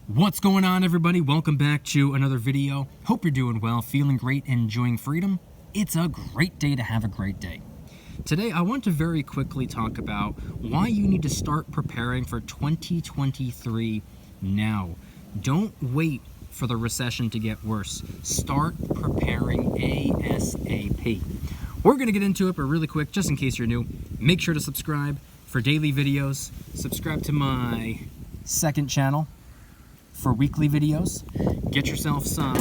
What's going on, everybody? Welcome back to another video. Hope you're doing well, feeling great, enjoying freedom. It's a great day to have a great day. Today, I want to very quickly talk about why you need to start preparing for 2023 now. Don't wait for the recession to get worse. Start preparing ASAP. We're going to get into it, but really quick, just in case you're new, make sure to subscribe for daily videos. Subscribe to my second channel for weekly videos. Get yourself some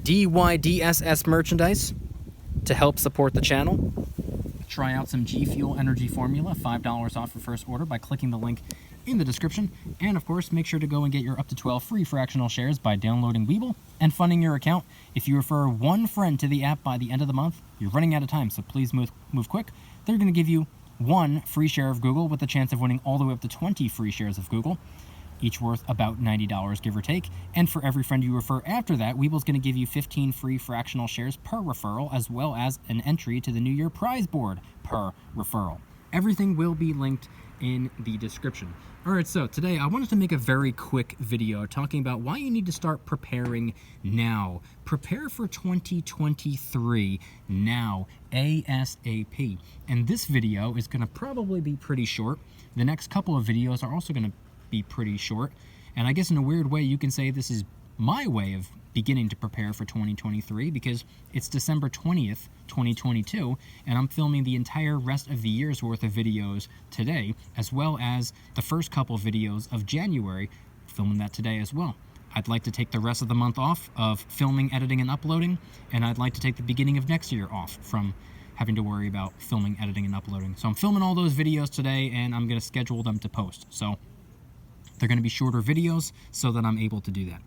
DYDSS merchandise to help support the channel. Try out some G Fuel Energy Formula, $5 off your first order by clicking the link in the description. And of course, make sure to go and get your up to 12 free fractional shares by downloading Webull and funding your account. If you refer one friend to the app by the end of the month, you're running out of time, so please move quick. They're going to give you 1 free share of Google with the chance of winning all the way up to 20 free shares of Google, each worth about $90, give or take. And for every friend you refer after that, Webull's going to give you 15 free fractional shares per referral, as well as an entry to the New Year prize board per referral. Everything will be linked in the description. All right, so today I wanted to make a very quick video talking about why you need to start preparing now. Prepare for 2023 now, ASAP. And this video is going to probably be pretty short. The next couple of videos are also going to be pretty short, and I guess in a weird way you can say this is my way of beginning to prepare for 2023, because it's December 20th, 2022, and I'm filming the entire rest of the year's worth of videos today, as well as the first couple videos of January, filming that today as well. I'd like to take the rest of the month off of filming, editing, and uploading, and I'd like to take the beginning of next year off from having to worry about filming, editing, and uploading. So I'm filming all those videos today, and I'm going to schedule them to post. So they're going to be shorter videos so that I'm able to do that.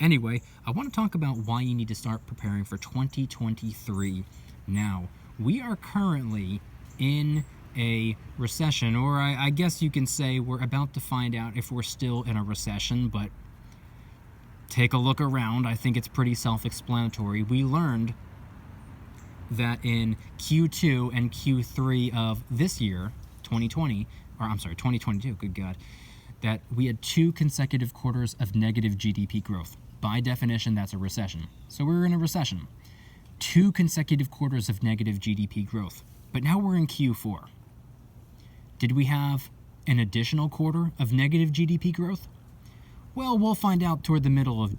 Anyway, I want to talk about why you need to start preparing for 2023 now. We are currently in a recession, or I guess you can say we're about to find out if we're still in a recession, but take a look around. I think it's pretty self-explanatory. We learned that in Q2 and Q3 of this year, 2022, good God, that we had 2 consecutive quarters of negative GDP growth. By definition, that's a recession. So we're in a recession. 2 consecutive quarters of negative GDP growth. But now we're in Q4. Did we have an additional quarter of negative GDP growth? Well, we'll find out toward the middle of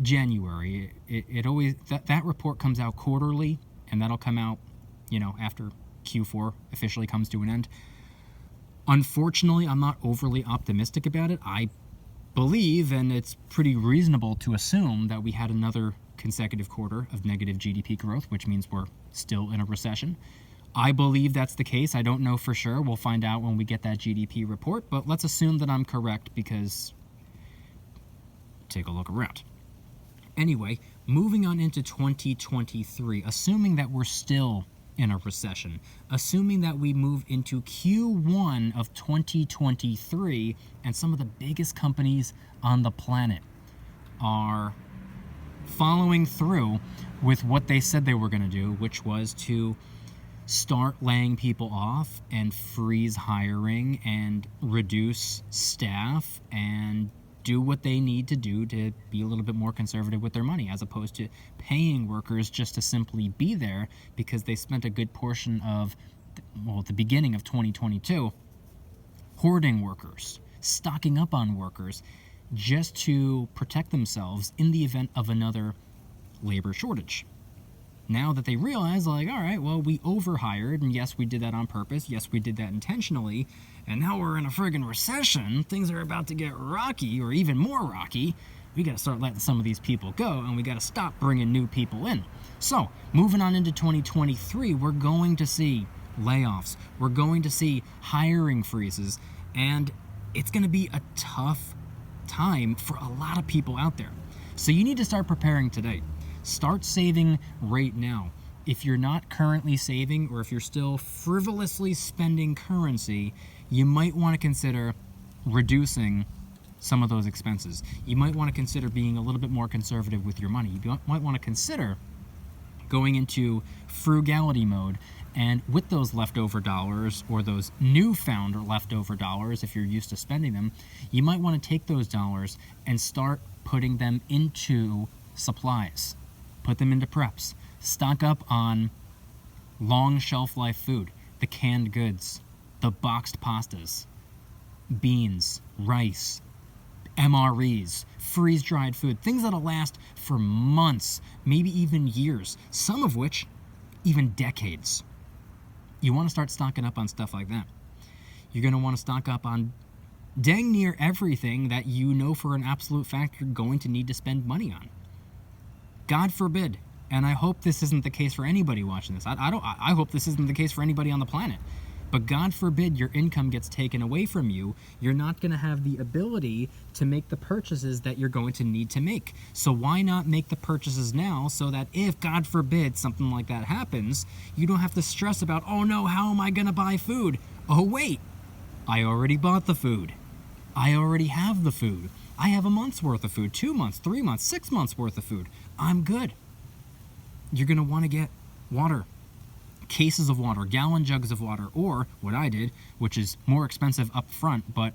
January. It always that report comes out quarterly, and that'll come out, after Q4 officially comes to an end. Unfortunately, I'm not overly optimistic about it. I believe, and it's pretty reasonable to assume, that we had another consecutive quarter of negative GDP growth, which means we're still in a recession. I believe that's the case. I don't know for sure. We'll find out when we get that GDP report, but let's assume that I'm correct, because take a look around. Anyway, moving on into 2023, assuming that we're still in a recession, assuming that we move into Q1 of 2023 and some of the biggest companies on the planet are following through with what they said they were going to do, which was to start laying people off and freeze hiring and reduce staff and do what they need to do to be a little bit more conservative with their money, as opposed to paying workers just to simply be there, because they spent a good portion of, the beginning of 2022, hoarding workers, stocking up on workers, just to protect themselves in the event of another labor shortage. Now that they realize, all right, well, we overhired, and yes, we did that on purpose, yes, we did that intentionally, and now we're in a friggin' recession, things are about to get rocky, or even more rocky, we gotta start letting some of these people go, and we gotta stop bringing new people in. So, moving on into 2023, we're going to see layoffs, we're going to see hiring freezes, and it's gonna be a tough time for a lot of people out there. So you need to start preparing today. Start saving right now. If you're not currently saving, or if you're still frivolously spending currency, you might want to consider reducing some of those expenses. You might want to consider being a little bit more conservative with your money. You might want to consider going into frugality mode And with those leftover dollars, or those newfound leftover dollars, if you're used to spending them, you might want to take those dollars and start putting them into supplies. Put them into preps. Stock up on long shelf life food, the canned goods, the boxed pastas, beans, rice, MREs, freeze-dried food, things that'll last for months, maybe even years, some of which even decades. You want to start stocking up on stuff like that. You're going to want to stock up on dang near everything that you know for an absolute fact you're going to need to spend money on. God forbid, and I hope this isn't the case for anybody watching this. I hope this isn't the case for anybody on the planet. But God forbid your income gets taken away from you, you're not going to have the ability to make the purchases that you're going to need to make. So why not make the purchases now so that if, God forbid, something like that happens, you don't have to stress about, oh no, how am I going to buy food? Oh wait, I already bought the food. I already have the food. I have a month's worth of food, 2 months, 3 months, 6 months worth of food. I'm good. You're going to want to get water. Cases of water, gallon jugs of water, or what I did, which is more expensive up front, but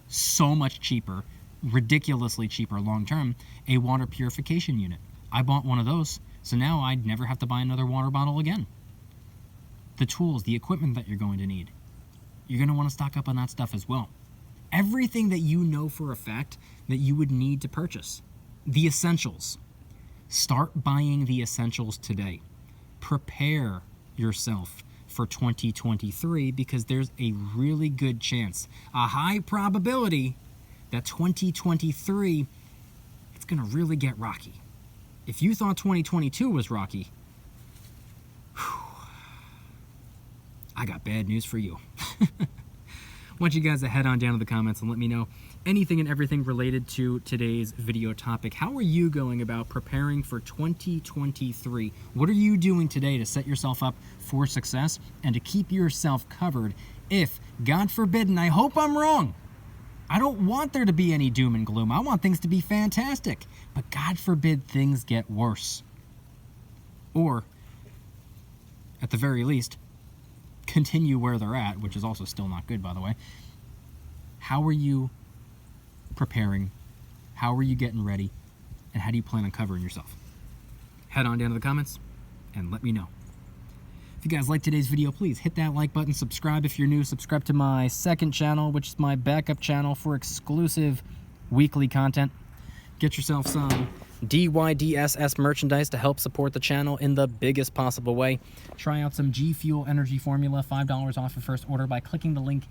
so much cheaper, ridiculously cheaper long term, a water purification unit. I bought one of those, so now I'd never have to buy another water bottle again. The tools, the equipment that you're going to need, you're going to want to stock up on that stuff as well. Everything that you know for a fact that you would need to purchase. The essentials. Start buying the essentials today. Prepare yourself for 2023 because there's a really good chance, a high probability, that 2023, it's going to really get rocky. If you thought 2022 was rocky, I got bad news for you. I want you guys to head on down to the comments and let me know anything and everything related to today's video topic. How are you going about preparing for 2023? What are you doing today to set yourself up for success and to keep yourself covered if, God forbid, and I hope I'm wrong, I don't want there to be any doom and gloom. I want things to be fantastic. But God forbid things get worse. Or, at the very least, continue where they're at, which is also still not good, by the way. How are you preparing? How are you getting ready? And how do you plan on covering yourself? Head on down to the comments and let me know. If you guys like today's video, please hit that like button, subscribe if you're new, subscribe to my second channel, which is my backup channel for exclusive weekly content. Get yourself some DYDSS merchandise to help support the channel in the biggest possible way. Try out some G Fuel Energy Formula, $5 off your first order by clicking the link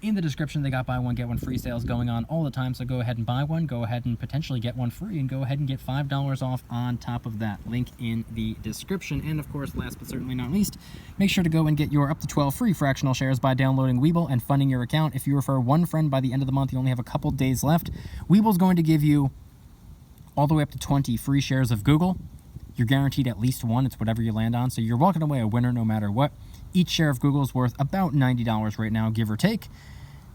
in the description. They got buy one, get one free sales going on all the time, so go ahead and buy one, go ahead and potentially get one free, and go ahead and get $5 off on top of that. Link in the description. And of course, last but certainly not least, make sure to go and get your up to 12 free fractional shares by downloading Webull and funding your account. If you refer one friend by the end of the month, you only have a couple days left. Webull's going to give you all the way up to 20 free shares of Google. You're guaranteed at least one. It's whatever you land on. So you're walking away a winner no matter what. Each share of Google is worth about $90 right now, give or take.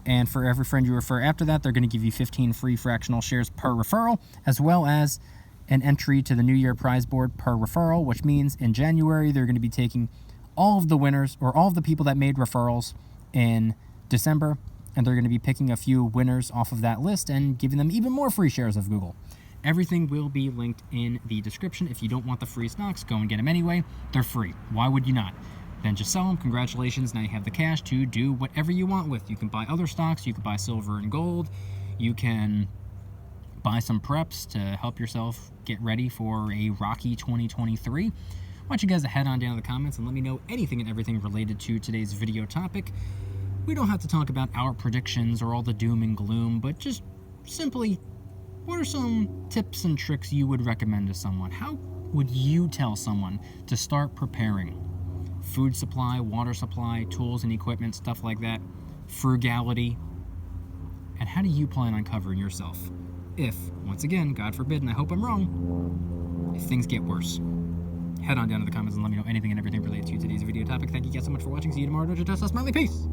And for every friend you refer after that, they're going to give you 15 free fractional shares per referral, as well as an entry to the New Year prize board per referral, which means in January, they're going to be taking all of the winners, or all of the people that made referrals in December, and they're going to be picking a few winners off of that list and giving them even more free shares of Google. Everything will be linked in the description. If you don't want the free stocks, go and get them anyway. They're free. Why would you not? Then just sell them. Congratulations. Now you have the cash to do whatever you want with. You can buy other stocks. You can buy silver and gold. You can buy some preps to help yourself get ready for a rocky 2023. I want you guys to head on down to the comments and let me know anything and everything related to today's video topic. We don't have to talk about our predictions or all the doom and gloom, but just simply, what are some tips and tricks you would recommend to someone? How would you tell someone to start preparing? Food supply, water supply, tools and equipment, stuff like that. Frugality. And how do you plan on covering yourself if, once again, God forbid, and I hope I'm wrong, if things get worse? Head on down to the comments and let me know anything and everything related to today's video topic. Thank you guys so much for watching. See you tomorrow. Don't just smiley. Peace.